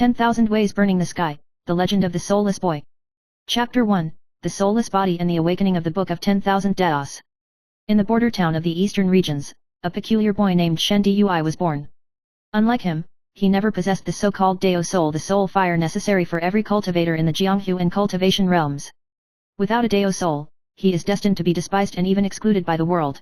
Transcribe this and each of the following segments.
10,000 Ways Burning the Sky, The Legend of the Soulless Boy. Chapter 1, The Soulless Body and the Awakening of the Book of 10,000 Daos. In the border town of the eastern regions, a peculiar boy named Shen Dui was born. Unlike him, he never possessed the so-called Dao soul, the soul fire necessary for every cultivator in the Jianghu and cultivation realms. Without a Dao soul, he is destined to be despised and even excluded by the world.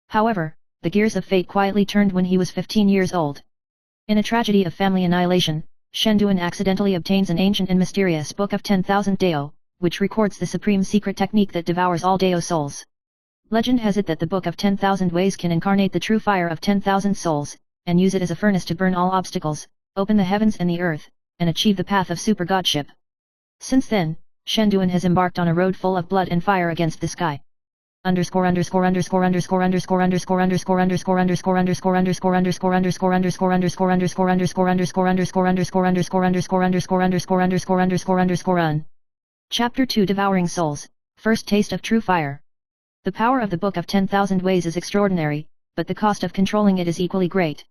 However, the gears of fate quietly turned when he was 15 years old. In a tragedy of family annihilation, Shen Dui accidentally obtains an ancient and mysterious Book of 10,000 Dao, which records the supreme secret technique that devours all Dao souls. Legend has it that the Book of 10,000 Ways can incarnate the true fire of 10,000 souls, and use it as a furnace to burn all obstacles, open the heavens and the earth, and achieve the path of super godship. Since then, Shen Dui has embarked on a road full of blood and fire against the sky. Chapter 2, Devouring Souls, First Taste of True Fire. The power of the Book of 10,000 Ways is extraordinary, but the cost of controlling it is equally great.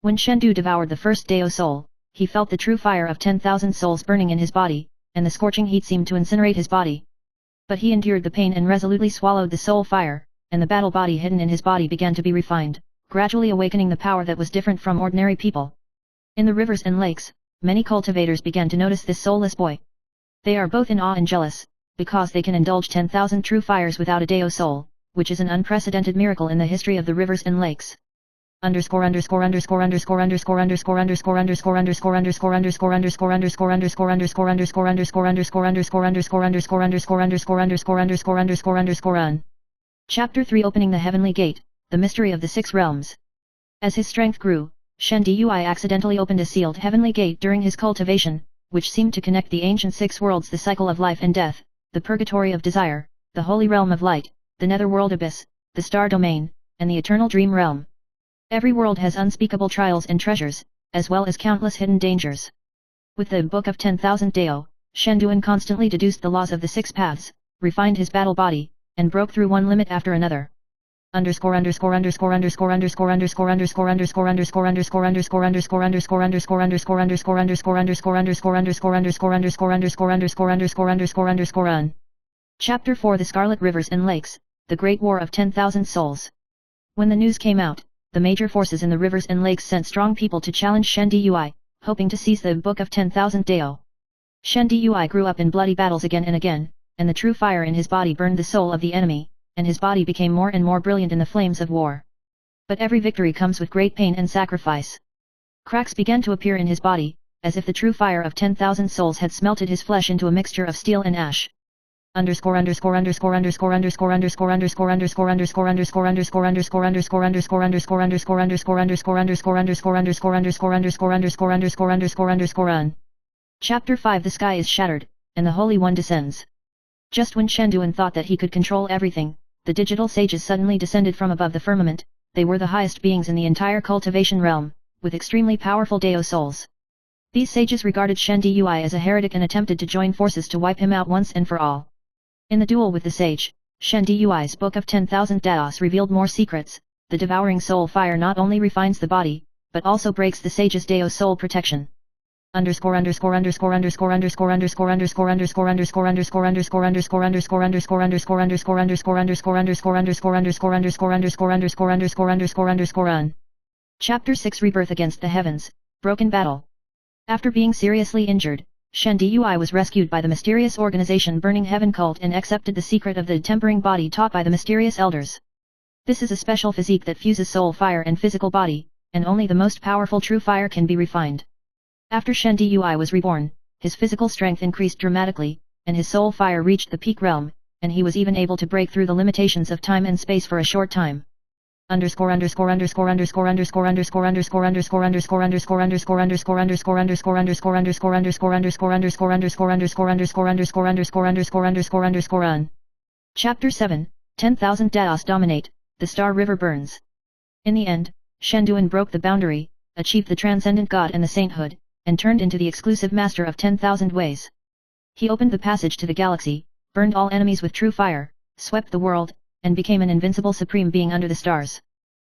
When Shen Dui devoured the first Dao soul, he felt the true fire of 10,000 souls burning in his body, and the scorching heat seemed to incinerate his body. But he endured the pain and resolutely swallowed the soul fire, and the battle body hidden in his body began to be refined, gradually awakening the power that was different from ordinary people. In the rivers and lakes, many cultivators began to notice this soulless boy. They are both in awe and jealous, because they can indulge 10,000 true fires without a Dao soul, which is an unprecedented miracle in the history of the rivers and lakes. Chapter 3, Opening the Heavenly Gate, The Mystery of the Six Realms. As his strength grew, Shen Dui accidentally opened a sealed heavenly gate during his cultivation, which seemed to connect the ancient six worlds, the cycle of life and death, the purgatory of desire, the holy realm of light, the netherworld abyss, the star domain, and the eternal dream realm. Every world has unspeakable trials and treasures, as well as countless hidden dangers. With the Book of 10,000 Dao, Shen Dui constantly deduced the laws of the six paths, refined his battle body, and broke through one limit after another. Chapter 4, The Scarlet Rivers and Lakes, The Great War of 10,000 Souls. When the news came out, the major forces in the rivers and lakes sent strong people to challenge Shen Dui, hoping to seize the Book of 10,000 Dao. Shen Dui grew up in bloody battles again and again, and the true fire in his body burned the soul of the enemy, and his body became more and more brilliant in the flames of war. But every victory comes with great pain and sacrifice. Cracks began to appear in his body, as if the true fire of 10,000 souls had smelted his flesh into a mixture of steel and ash. Chapter 5, The Sky is Shattered, and the Holy One Descends. Just when Shen Dui thought that he could control everything, the digital sages suddenly descended from above the firmament. They were the highest beings in the entire cultivation realm, with extremely powerful Dao souls. These sages regarded Shen Dui as a heretic and attempted to join forces to wipe him out once and for all. In the duel with the sage, Shen Dui's Book of 10,000 Daos revealed more secrets. The devouring soul fire not only refines the body, but also breaks the sage's Dao soul protection. Chapter 6, Rebirth Against the Heavens, Broken Battle. After being seriously injured, Shen Dui was rescued by the mysterious organization Burning Heaven Cult and accepted the secret of the tempering body taught by the mysterious elders. This is a special physique that fuses soul fire and physical body, and only the most powerful true fire can be refined. After Shen Dui was reborn, his physical strength increased dramatically, and his soul fire reached the peak realm, and he was even able to break through the limitations of time and space for a short time. Chapter 7, 10,000 Daos Dominate, The Star River Burns. In the end, Shen Dui broke the boundary, achieved the transcendent God and the sainthood, and turned into the exclusive master of 10,000 ways. He opened the passage to the galaxy, burned all enemies with true fire, swept the world, and became an invincible supreme being under the stars.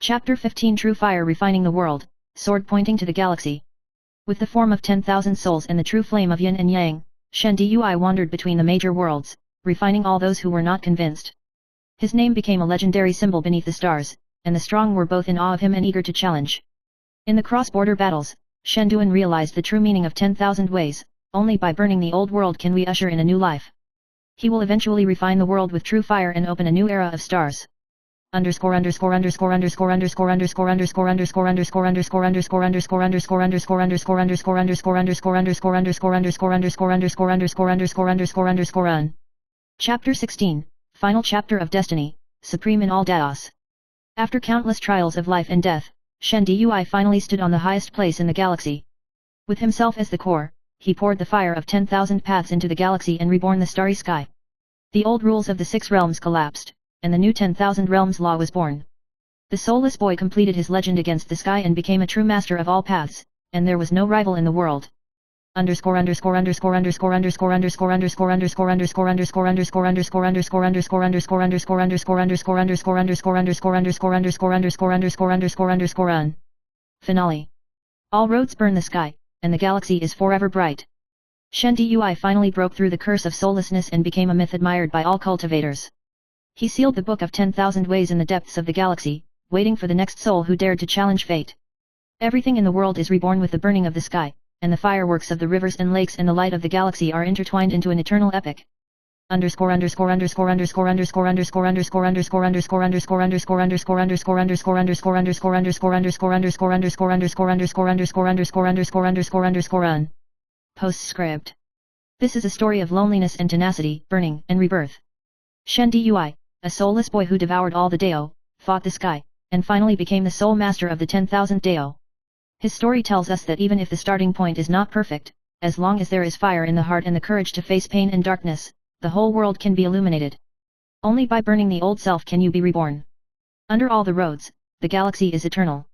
Chapter 15 True Fire Refining the World, Sword Pointing to the Galaxy. With the form of 10,000 souls and the true flame of yin and yang, Shen Dui wandered between the major worlds, refining all those who were not convinced. His name became a legendary symbol beneath the stars, and the strong were both in awe of him and eager to challenge. In the cross-border battles, Shen Duan realized the true meaning of 10,000 ways. Only by burning the old world can we usher in a new life. He will eventually refine the world with true fire and open a new era of stars. Chapter 16, Final Chapter of Destiny, Supreme in all Daos. After countless trials of life and death, Shen Dui finally stood on the highest place in the galaxy. With himself as the core, he poured the fire of 10,000 paths into the galaxy and reborn the starry sky. The old rules of the 6 realms collapsed, and the new 10,000 realms law was born. The soulless boy completed his legend against the sky and became a true master of all paths, and there was no rival in the world. Finale. All roads burn the sky, and the galaxy is forever bright. Shen Dui finally broke through the curse of soullessness and became a myth admired by all cultivators. He sealed the book of 10,000 ways in the depths of the galaxy, waiting for the next soul who dared to challenge fate. Everything in the world is reborn with the burning of the sky, and the fireworks of the rivers and lakes and the light of the galaxy are intertwined into an eternal epic. Postscript. This is a story of loneliness and tenacity, burning and rebirth. Shen Dui, a soulless boy who devoured all the Dao, fought the sky, and finally became the sole master of the 10,000th Dao. His story tells us that even if the starting point is not perfect, as long as there is fire in the heart and the courage to face pain and darkness, the whole world can be illuminated. Only by burning the old self can you be reborn. Under all the roads, the galaxy is eternal.